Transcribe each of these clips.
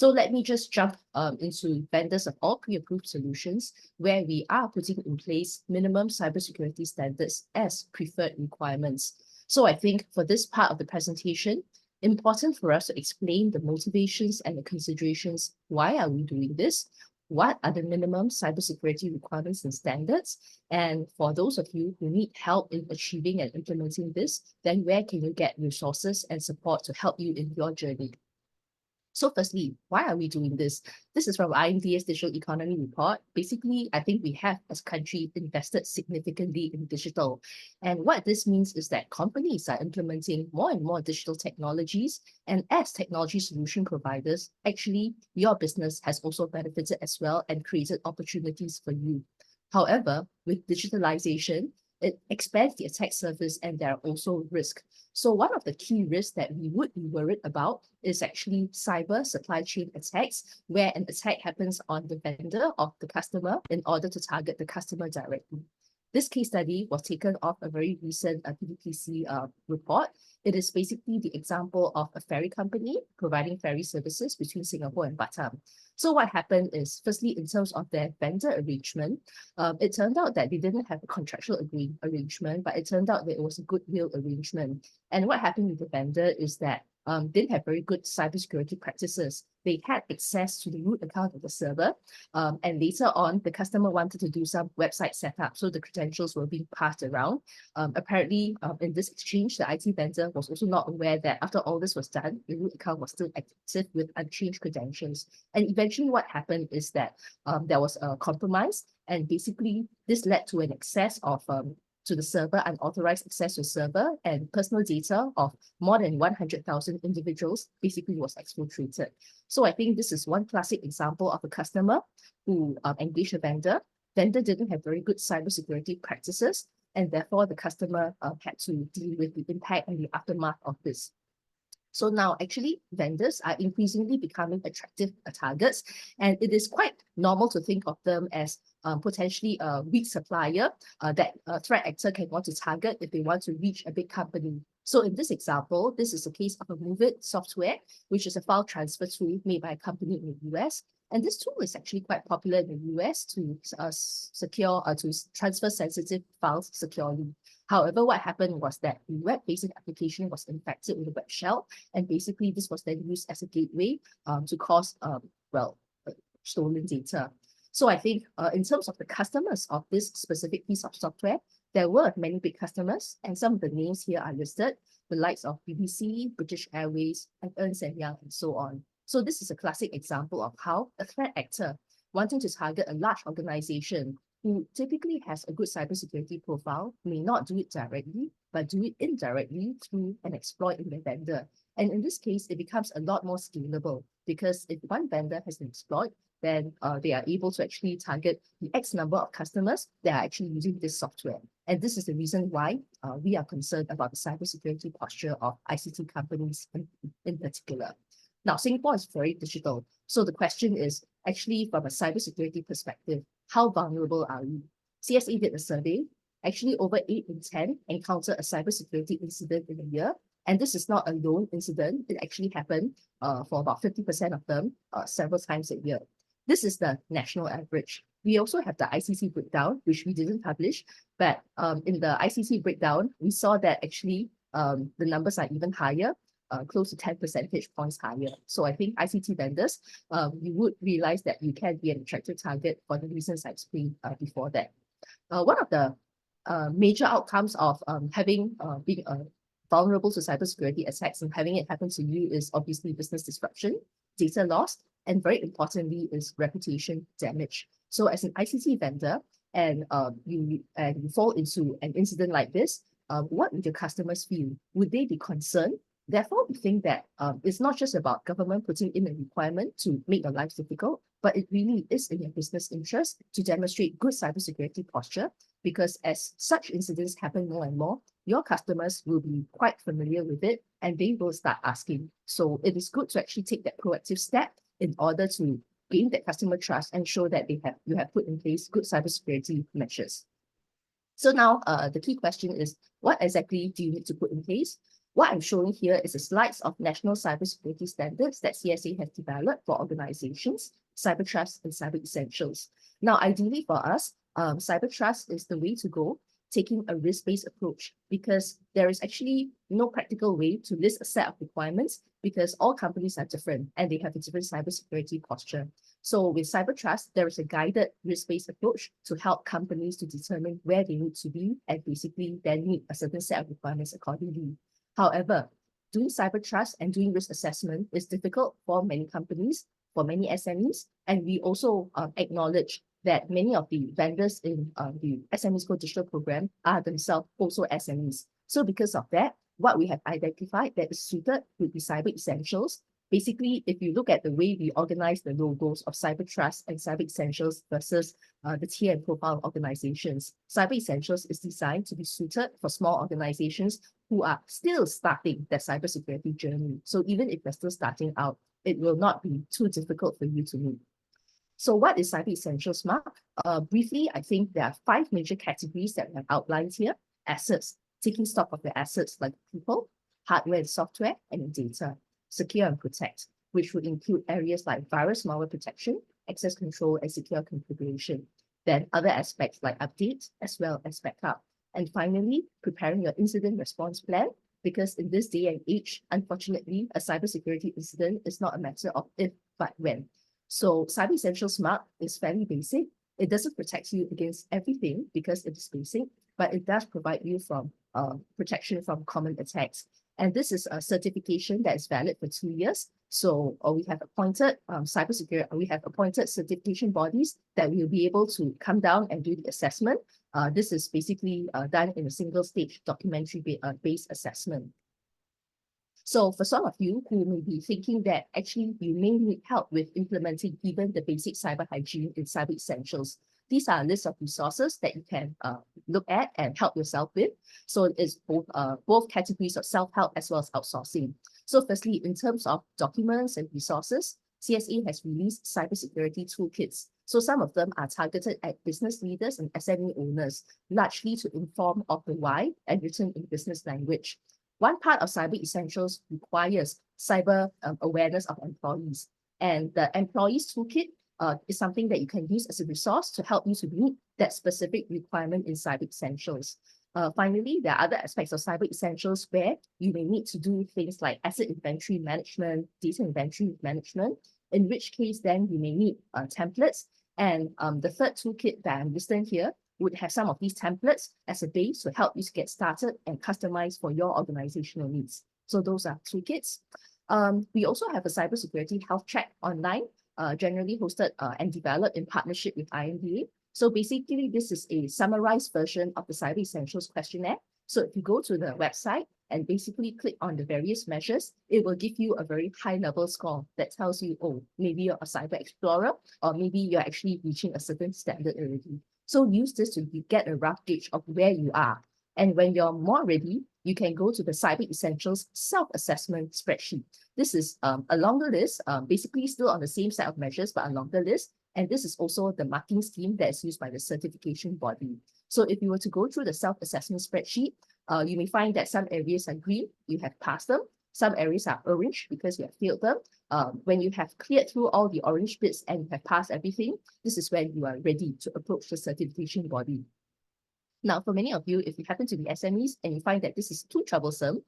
So let me just jump into vendors of all pre-approved solutions where we are putting in place minimum cybersecurity standards as preferred requirements. So I think for this part of the presentation, important for us to explain the motivations and the considerations. Why are we doing this? What are the minimum cybersecurity requirements and standards? And for those of you who need help in achieving and implementing this, then where can you get resources and support to help you in your journey? So firstly, why are we doing this? This is from IMDA's Digital Economy Report. Basically, I think we have, as a country, invested significantly in digital. And what this means is that companies are implementing more and more digital technologies. And as technology solution providers, actually, your business has also benefited as well and created opportunities for you. However, with digitalization, it expands the attack surface and there are also risks. So one of the key risks that we would be worried about is actually cyber supply chain attacks, where an attack happens on the vendor or the customer in order to target the customer directly. This case study was taken off a very recent PwC report. It is basically the example of a ferry company providing ferry services between Singapore and Batam. So what happened is, firstly, in terms of their vendor arrangement, it turned out that they didn't have a contractual arrangement, but it turned out that it was a goodwill arrangement. And what happened with the vendor is that didn't have very good cybersecurity practices. They had access to the root account of the server, and later on, the customer wanted to do some website setup, so the credentials were being passed around. Apparently, in this exchange, the IT vendor was also not aware that after all this was done, the root account was still active with unchanged credentials. And eventually, what happened is that there was a compromise, and basically, this led to an excess of to the server, unauthorized access to the server, and personal data of more than 100,000 individuals basically was exfiltrated. So I think this is one classic example of a customer who engaged a vendor. Vendor didn't have very good cybersecurity practices, and therefore the customer had to deal with the impact and the aftermath of this. So now actually vendors are increasingly becoming attractive targets, and it is quite normal to think of them as potentially a weak supplier that a threat actor can want to target if they want to reach a big company. So in this example, this is a case of a MOVEit software, which is a file transfer tool made by a company in the US. And this tool is actually quite popular in the US to transfer sensitive files securely. However, what happened was that the web-facing application was infected with a web shell, and basically this was then used as a gateway to cause, stolen data. So I think in terms of the customers of this specific piece of software, there were many big customers, and some of the names here are listed, the likes of BBC, British Airways, and Ernst & Young, and so on. So this is a classic example of how a threat actor wanting to target a large organization who typically has a good cybersecurity profile may not do it directly, but do it indirectly through an exploit in the vendor. And in this case, it becomes a lot more scalable because if one vendor has an exploit, then they are able to actually target the X number of customers that are actually using this software. And this is the reason why we are concerned about the cybersecurity posture of ICT companies in particular. Now, Singapore is very digital. So the question is actually from a cybersecurity perspective, how vulnerable are we? CSA did a survey. Actually, over 8 in 10 encounter a cybersecurity incident in a year. And this is not a lone incident. It actually happened for about 50% of them several times a year. This is the national average. We also have the ICC breakdown, which we didn't publish, but in the ICC breakdown, we saw that actually the numbers are even higher, close to 10 percentage points higher. So I think ICT vendors, you would realize that you can be an attractive target for the reasons I explained before that. One of the major outcomes of being vulnerable to cybersecurity attacks and having it happen to you is obviously business disruption, data loss, and very importantly is reputation damage. So as an ICT vendor and you fall into an incident like this, what would your customers feel? Would they be concerned? Therefore, we think that it's not just about government putting in a requirement to make your lives difficult, but it really is in your business interest to demonstrate good cybersecurity posture, because as such incidents happen more and more, your customers will be quite familiar with it and they will start asking. So it is good to actually take that proactive step in order to gain that customer trust and show that you have put in place good cybersecurity measures. So now the key question is, what exactly do you need to put in place? What I'm showing here is a slides of national cybersecurity standards that CSA has developed for organizations, cyber trust and cyber essentials. Now, ideally for us, cyber trust is the way to go, taking a risk-based approach, because there is actually no practical way to list a set of requirements because all companies are different and they have a different cybersecurity posture. So with cyber trust, there is a guided risk-based approach to help companies to determine where they need to be and basically then meet a certain set of requirements accordingly. However, doing cyber trust and doing risk assessment is difficult for many companies, for many SMEs, and we also acknowledge that many of the vendors in the SMEs Go Digital program are themselves also SMEs. So because of that, what we have identified that is suited would be cyber essentials. Basically, if you look at the way we organize the logos of cyber trust and cyber essentials versus the tier and profile organizations, cyber essentials is designed to be suited for small organizations who are still starting their cybersecurity journey. So even if they're still starting out, it will not be too difficult for you to meet. So what is Cyber Essentials, Mark? Briefly, I think there are 5 major categories that we have outlined here. Assets, taking stock of the assets like people, hardware and software, and data. Secure and protect, which would include areas like virus malware protection, access control, and secure configuration. Then other aspects like update as well as backup. And finally, preparing your incident response plan, because in this day and age, unfortunately, a cybersecurity incident is not a matter of if, but when. So Cyber Essentials Mark is fairly basic. It doesn't protect you against everything because it is basic, but it does provide you from protection from common attacks. And this is a certification that is valid for 2 years. So we have appointed we have appointed certification bodies that will be able to come down and do the assessment. This is basically done in a single stage documentary based assessment. So for some of you who may be thinking that actually you may need help with implementing even the basic cyber hygiene in Cyber Essentials, these are a list of resources that you can look at and help yourself with. So it's both categories of self-help as well as outsourcing. So firstly, in terms of documents and resources, CSA has released cybersecurity toolkits. So some of them are targeted at business leaders and SME owners, largely to inform of the why and written in business language. One part of Cyber Essentials requires cyber awareness of employees. And the Employees Toolkit is something that you can use as a resource to help you to meet that specific requirement in Cyber Essentials. Finally, there are other aspects of Cyber Essentials where you may need to do things like asset inventory management, data inventory management, in which case then you may need templates. And the third toolkit that I'm listing here would have some of these templates as a base to help you to get started and customize for your organizational needs. So those are toolkits. We also have a cybersecurity health check online, generally hosted and developed in partnership with IMDA. So basically, this is a summarized version of the Cyber Essentials questionnaire. So if you go to the website and basically click on the various measures, it will give you a very high-level score that tells you, oh, maybe you're a cyber explorer, or maybe you're actually reaching a certain standard already. So use this to get a rough gauge of where you are. And when you're more ready, you can go to the Cyber Essentials self-assessment spreadsheet. This is a longer list, basically still on the same set of measures, but a longer list. And this is also the marking scheme that is used by the certification body. So if you were to go through the self-assessment spreadsheet, you may find that some areas are green, you have passed them. Some areas are orange because you have failed them. When you have cleared through all the orange bits and you have passed everything, this is when you are ready to approach the certification body. Now, for many of you, if you happen to be SMEs and you find that this is too troublesome,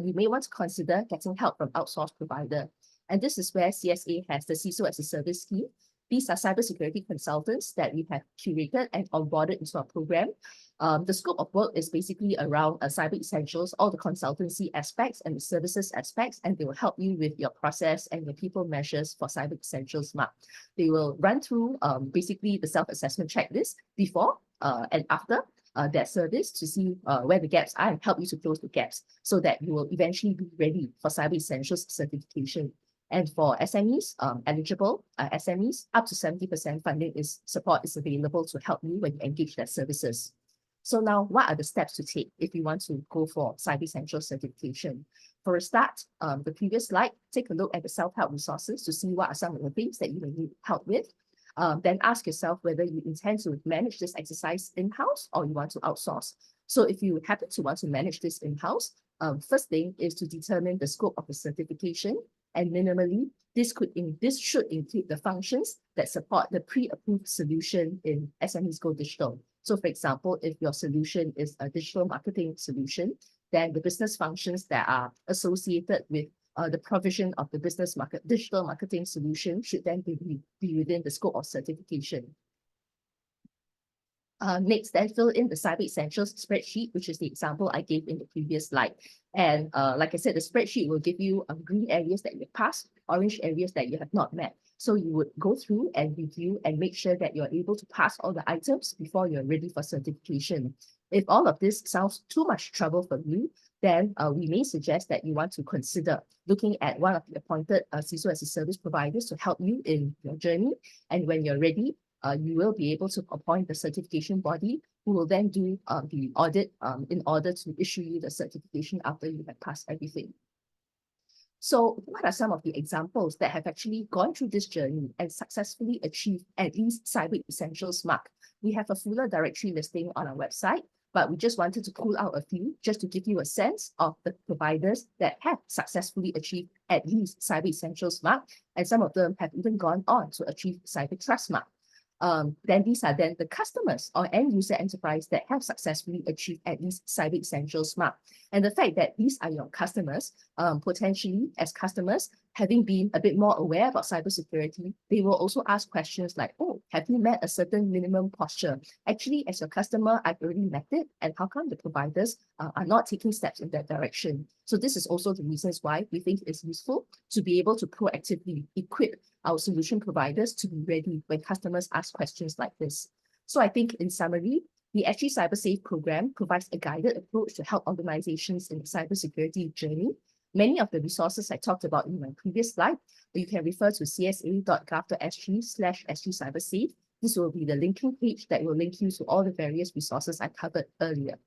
you may want to consider getting help from outsourced provider. And this is where CSA has the CISO as a service scheme. These are cybersecurity consultants that we have curated and onboarded into our program. The scope of work is basically around Cyber Essentials, all the consultancy aspects and the services aspects, and they will help you with your process and your people measures for Cyber Essentials Mark. They will run through basically the self-assessment checklist before and after that service to see where the gaps are and help you to close the gaps so that you will eventually be ready for Cyber Essentials certification. And for SMEs, eligible SMEs, up to 70% funding support is available to help you when you engage their services. So now, what are the steps to take if you want to go for Cyber Essentials certification? For a start, the previous slide, take a look at the self-help resources to see what are some of the things that you may need help with. Then ask yourself whether you intend to manage this exercise in-house or you want to outsource. So if you happen to want to manage this in-house, First thing is to determine the scope of the certification, and minimally, this should include the functions that support the pre-approved solution in SMEs Go Digital. So for example, if your solution is a digital marketing solution, then the business functions that are associated with the provision of the digital marketing solution should then be within the scope of certification. Next, then fill in the Cyber Essentials spreadsheet, which is the example I gave in the previous slide. And like I said, the spreadsheet will give you green areas that you passed, orange areas that you have not met. So you would go through and review and make sure that you're able to pass all the items before you're ready for certification. If all of this sounds too much trouble for you, then we may suggest that you want to consider looking at one of the appointed CISO as a service providers to help you in your journey. And when you're ready, you will be able to appoint the certification body who will then do the audit in order to issue you the certification after you have passed everything. So what are some of the examples that have actually gone through this journey and successfully achieved at least Cyber Essentials mark? We have a fuller directory listing on our website, but we just wanted to pull out a few just to give you a sense of the providers that have successfully achieved at least Cyber Essentials mark, and some of them have even gone on to achieve Cyber Trust mark. Then these are then the customers or end user enterprise that have successfully achieved at least Cyber Essentials mark. And the fact that these are your customers, potentially as customers, having been a bit more aware about cybersecurity, they will also ask questions like, oh, have you met a certain minimum posture? Actually, as your customer, I've already met it, and how come the providers are not taking steps in that direction? So this is also the reasons why we think it's useful to be able to proactively equip our solution providers to be ready when customers ask questions like this. So I think in summary, the SG CyberSafe program provides a guided approach to help organizations in the cybersecurity journey. Many of the resources I talked about in my previous slide, you can refer to csa.gov.sg/SG CyberSafe. This will be the linking page that will link you to all the various resources I covered earlier.